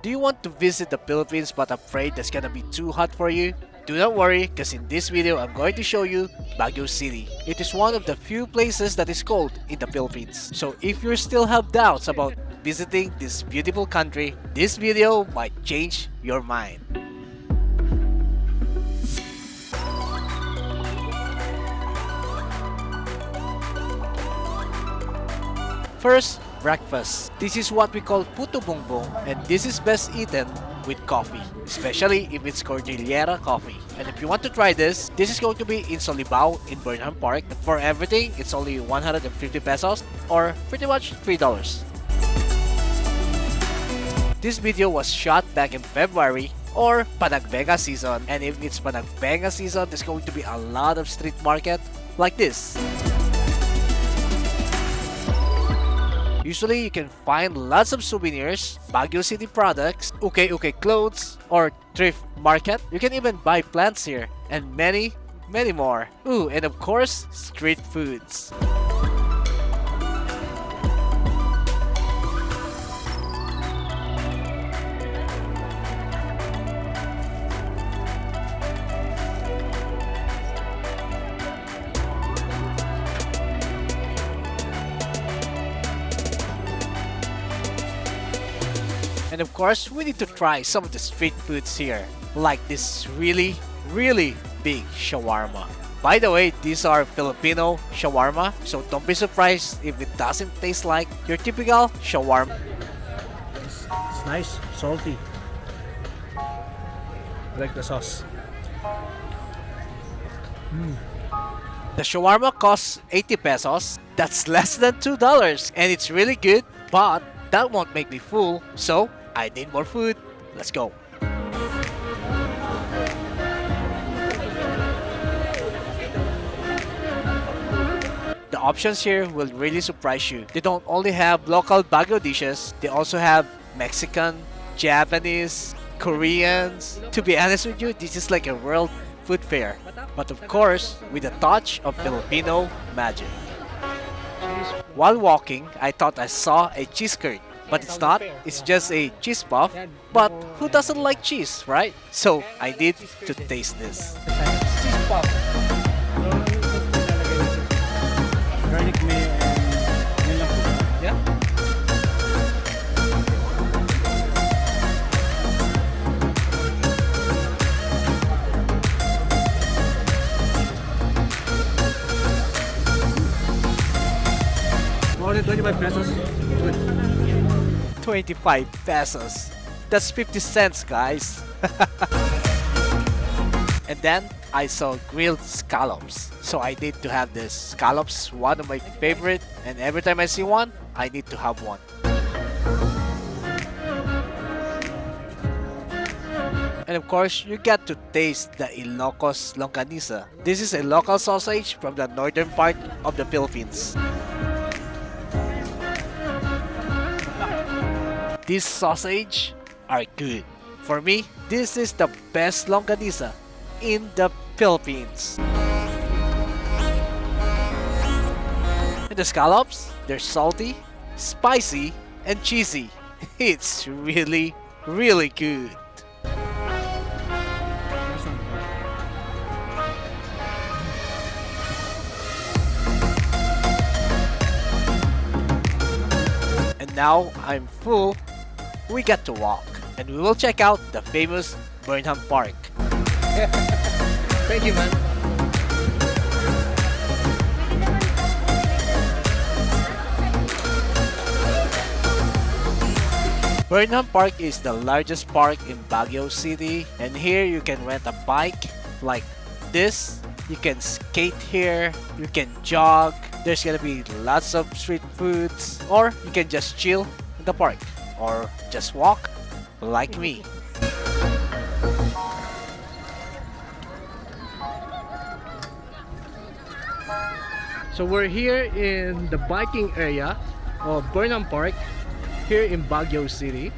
Do you want to visit the Philippines but afraid that's gonna be too hot for you? Do not worry, cause in this video I'm going to show you Baguio City. It is one of the few places that is cold in the Philippines. So if you still have doubts about visiting this beautiful country, this video might change your mind. First, breakfast. This is what we call Puto bumbong, and this is best eaten with coffee, especially if it's Cordillera coffee. And if you want to try this is going to be in Solibao in Burnham Park. For everything, it's only 150 pesos or pretty much $3. This video was shot back in February or Panagbenga-season, and if it's Panagbenga-season, there's going to be a lot of street market like this. Usually, you can find lots of souvenirs, Baguio City products, uke clothes, or thrift market. You can even buy plants here, and many more. Ooh, and of course, street foods. And of course, we need to try some of the street foods here, like this really big shawarma. By the way, these are Filipino shawarma, so don't be surprised if it doesn't taste like your typical shawarma. It's nice, salty. I like the sauce. The shawarma costs 80 pesos. That's less than $2, and it's really good, but that won't make me full, so I need more food. Let's go. The options here will really surprise you. They don't only have local Baguio dishes, they also have Mexican, Japanese, Koreans. To be honest with you, this is like a world food fair. But of course, with a touch of Filipino magic. While walking, I thought I saw a cheese curd. But it's not, it's just a cheese puff. But who doesn't like cheese, right? So I need to taste this. Cheese puff. Garlic mayo and yun lang po. Yeah? More than 25 pesos. Good. 25 pesos. That's 50 cents, guys. And then I saw grilled scallops. So I need to have this. Scallops, one of my favorite, and every time I see one, I need to have one. And of course, you get to taste the Ilocos longganisa. This is a local sausage from the northern part of the Philippines. These sausage are good. For me, this is the best longganisa in the Philippines. And the scallops, they're salty, spicy, and cheesy. It's really good. And now I'm full. We get to walk, and we will check out the famous Burnham Park. Thank you, man. Burnham Park is the largest park in Baguio City, and here you can rent a bike like this. You can skate here, you can jog, there's gonna be lots of street foods, or you can just chill in the park, or just walk like me. So we're here in the biking area of Burnham Park here in Baguio City.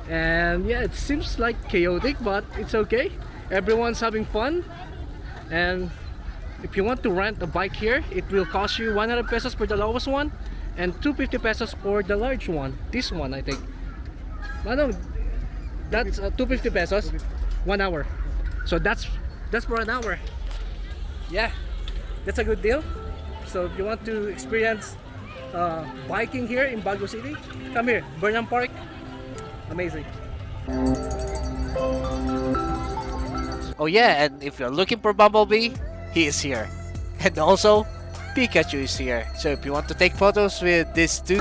And yeah, it seems like chaotic, but it's okay. Everyone's having fun. And if you want to rent a bike here, it will cost you 100 pesos for the lowest one and 250 pesos for the large one. This one, I think. Manong, that's 250 pesos, 1 hour. So that's for an hour. Yeah, that's a good deal. So if you want to experience biking here in Baguio City, come here, Burnham Park. Amazing. Oh yeah, and if you're looking for Bumblebee, he is here. And also, Pikachu is here. So if you want to take photos with these two,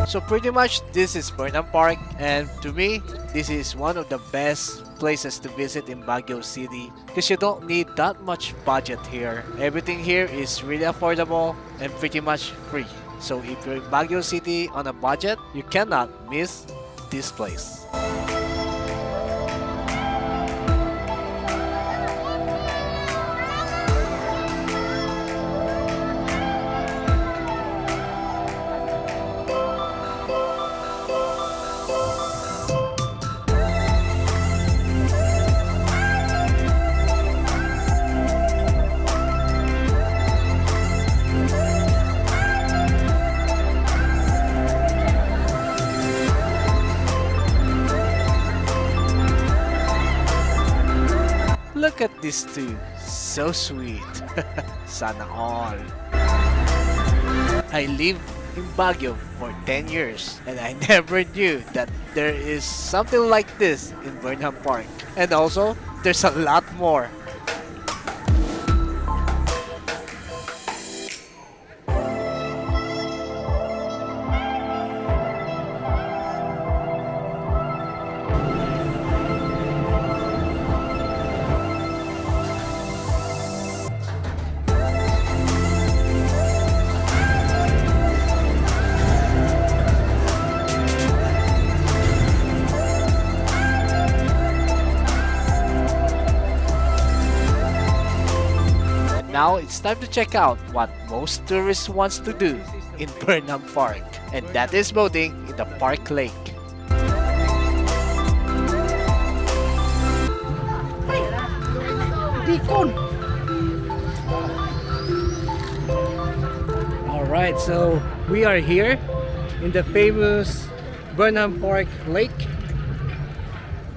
so pretty much this is Burnham Park, and to me, this is one of the best places to visit in Baguio City because you don't need that much budget here. Everything here is really affordable and pretty much free. So if you're in Baguio City on a budget, you cannot miss this place. Look at these two, so sweet. Sana all. I lived in Baguio for 10 years and I never knew that there is something like this in Burnham Park. And also, there's a lot more. Now it's time to check out what most tourists wants to do in Burnham Park, and that is boating in the Park Lake. Alright, so we are here in the famous Burnham Park Lake.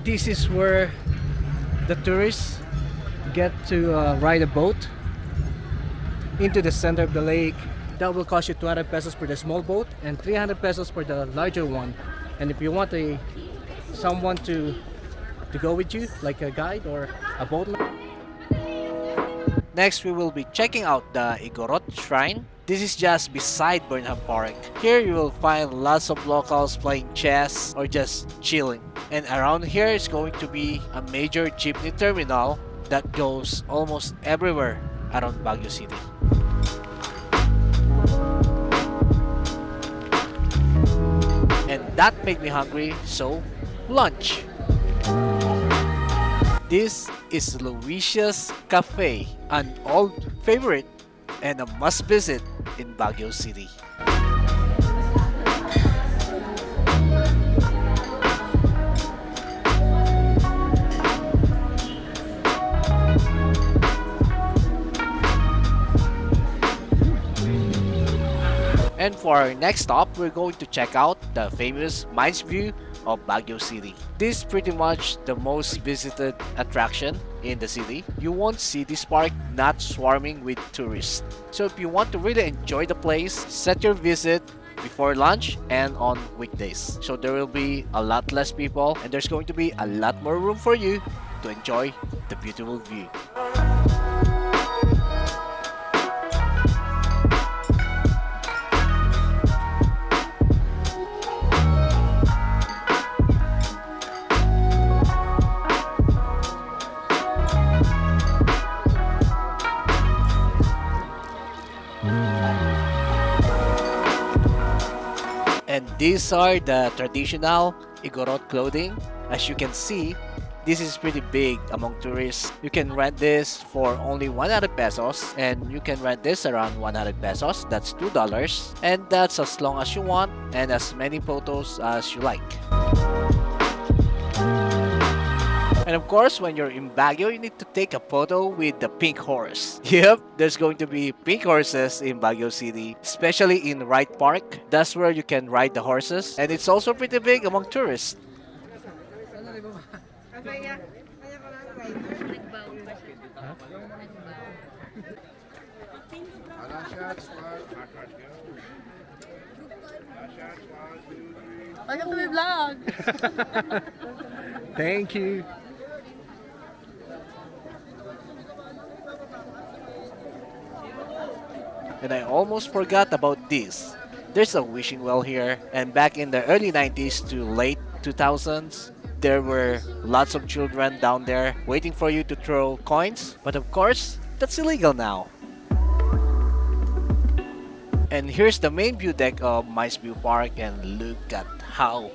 This is where the tourists get to ride a boat into the center of the lake. That will cost you 200 pesos for the small boat and 300 pesos for the larger one. And if you want someone to go with you, like a guide or a boatman. Next, we will be checking out the Igorot Shrine. This is just beside Burnham Park. Here you will find lots of locals playing chess or just chilling. And around here is going to be a major jeepney terminal that goes almost everywhere around Baguio City. And that made me hungry, so lunch. This is Luisa's Café, an old favorite and a must visit in Baguio City. And for our next stop, we're going to check out the famous Mines View of Baguio City. This is pretty much the most visited attraction in the city. You won't see this park not swarming with tourists. So if you want to really enjoy the place, set your visit before lunch and on weekdays. So there will be a lot less people and there's going to be a lot more room for you to enjoy the beautiful view. And these are the traditional Igorot clothing. As you can see, this is pretty big among tourists. You can rent this for only 100 pesos and you can rent this around 100 pesos. That's $2 and that's as long as you want and as many photos as you like. And of course, when you're in Baguio, you need to take a photo with the pink horse. Yep, there's going to be pink horses in Baguio City, especially in Wright Park. That's where you can ride the horses, and it's also pretty big among tourists. Welcome to my vlog. Thank you. And I almost forgot about this. There's a wishing well here, and back in the early 90s to late 2000s, there were lots of children down there waiting for you to throw coins, but of course, that's illegal now. And here's the main view deck of Mines View Park, and look at how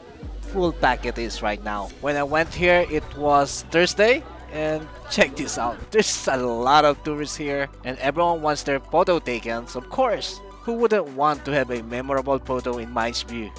full packed it is right now. When I went here, it was Thursday, and check this out. There's a lot of tourists here, and everyone wants their photo taken. So of course, who wouldn't want to have a memorable photo in Mines View?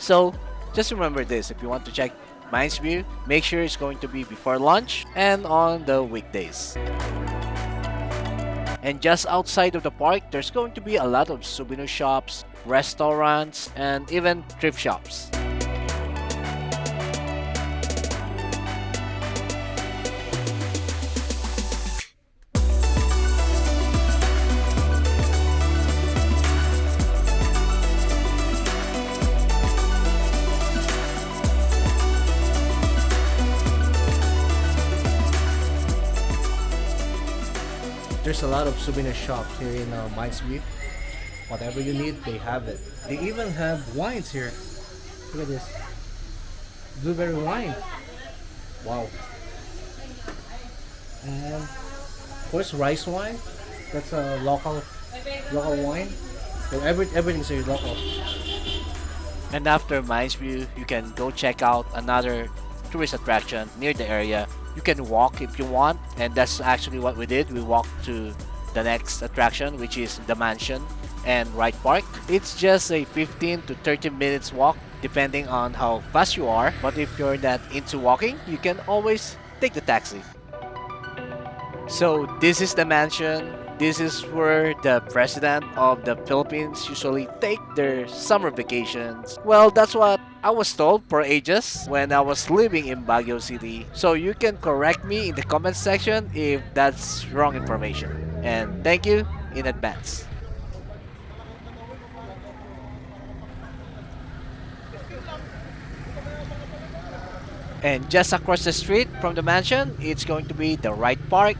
So just remember this, if you want to check Mines View, make sure it's going to be before lunch and on the weekdays. And just outside of the park, there's going to be a lot of souvenir shops, restaurants, and even thrift shops. There's a lot of souvenir shops here in Mines View. Whatever you need, they have it. They even have wines here. Look at this. Blueberry wine. Wow. And of course rice wine. That's a local wine. So everything's here local. And after Mines View, you can go check out another tourist attraction near the area. You can walk if you want, and that's actually what we did. We walked to the next attraction, which is the mansion and Wright Park. It's just a 15 to 30 minutes walk depending on how fast you are, but if you're not into walking, you can always take the taxi. So this is the mansion. This is where the president of the Philippines usually take their summer vacations. Well, that's what I was told for ages when I was living in Baguio City. So you can correct me in the comment section if that's wrong information. And thank you in advance. And just across the street from the mansion, it's going to be the Wright Park.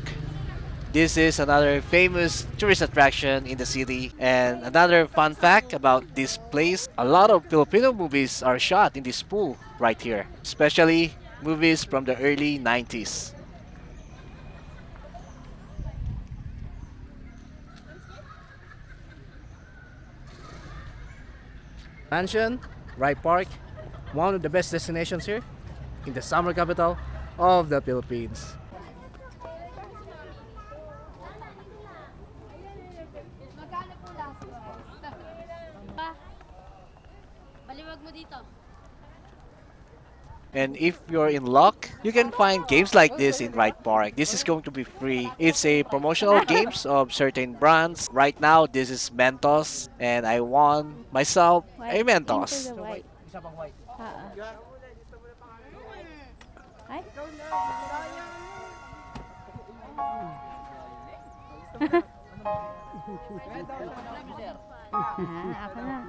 This is another famous tourist attraction in the city. And another fun fact about this place, a lot of Filipino movies are shot in this pool right here, especially movies from the early 90s. Mansion, Wright Park, one of the best destinations here in the summer capital of the Philippines. Magkano po last Pa, baliwag mo dito. And if you're in luck, you can find games like this in Wright Park. This is going to be free. It's a promotional games of certain brands. Right now, this is Mentos, and I won myself a Mentos. Into the white. Ay? Ako na.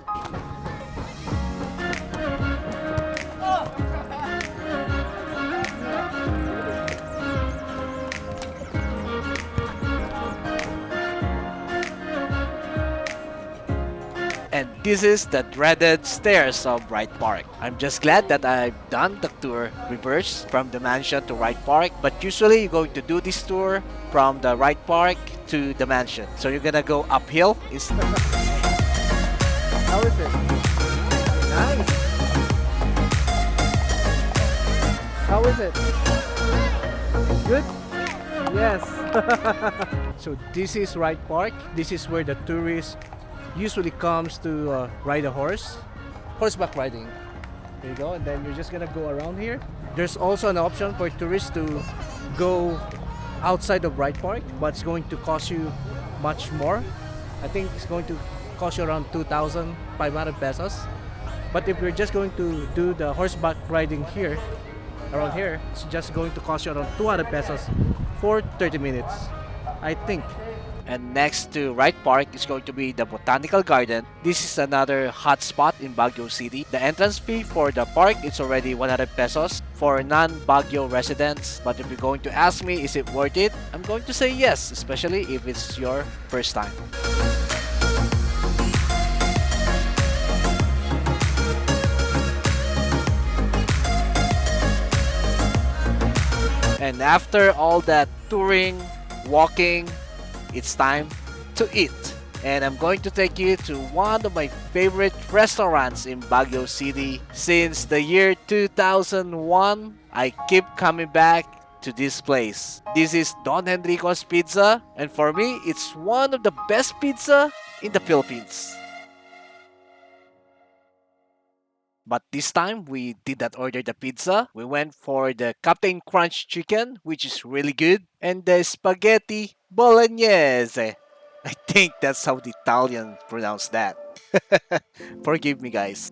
And This is the dreaded stairs of Wright Park. I'm just glad that I've done the tour reverse from the mansion to Wright Park, but usually you're going to do this tour from the Wright Park to the mansion. So you're gonna go uphill instead. How is it? Nice. How is it? Good? Yes. So this is Wright Park. This is where the tourists usually comes to ride a horse. Horseback riding. There you go. And then you're just gonna go around here. There's also an option for tourists to go outside of Wright Park, but it's going to cost you much more. I think it's going to cost you around 2,500 pesos. But if you're just going to do the horseback riding here, around here, it's just going to cost you around 200 pesos for 30 minutes, I think. And next to Wright Park is going to be the Botanical Garden. This is another hot spot in Baguio City. The entrance fee for the park is already 100 pesos for non-Baguio residents. But if you're going to ask me, is it worth it? I'm going to say yes, especially if it's your first time. And after all that touring, walking, it's time to eat. And I'm going to take you to one of my favorite restaurants in Baguio City. Since the year 2001, I keep coming back to this place. This is Don Henrico's Pizza, and for me, it's one of the best pizza in the Philippines. But this time, we did not order the pizza. We went for the Captain Crunch chicken, which is really good, and the spaghetti bolognese. I think that's how the Italians pronounce that. Forgive me, guys.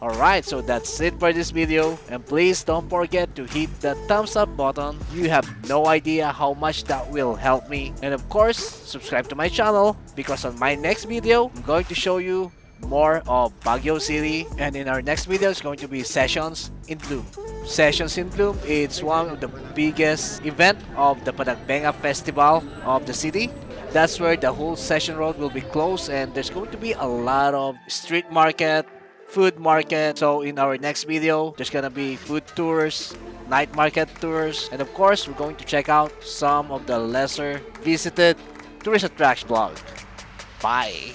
Alright, so that's it for this video, and please don't forget to hit the thumbs up button. You have no idea how much that will help me. And of course, subscribe to my channel, because on my next video, I'm going to show you more of Baguio City, and in our next video is going to be Sessions in Bloom. Sessions in Bloom, it's one of the biggest event of the Panagbenga festival of the city. That's where the whole Session Road will be closed, and there's going to be a lot of street market, food market. So in our next video, there's gonna be food tours, night market tours, and of course, we're going to check out some of the lesser visited tourist attraction vlog. Bye!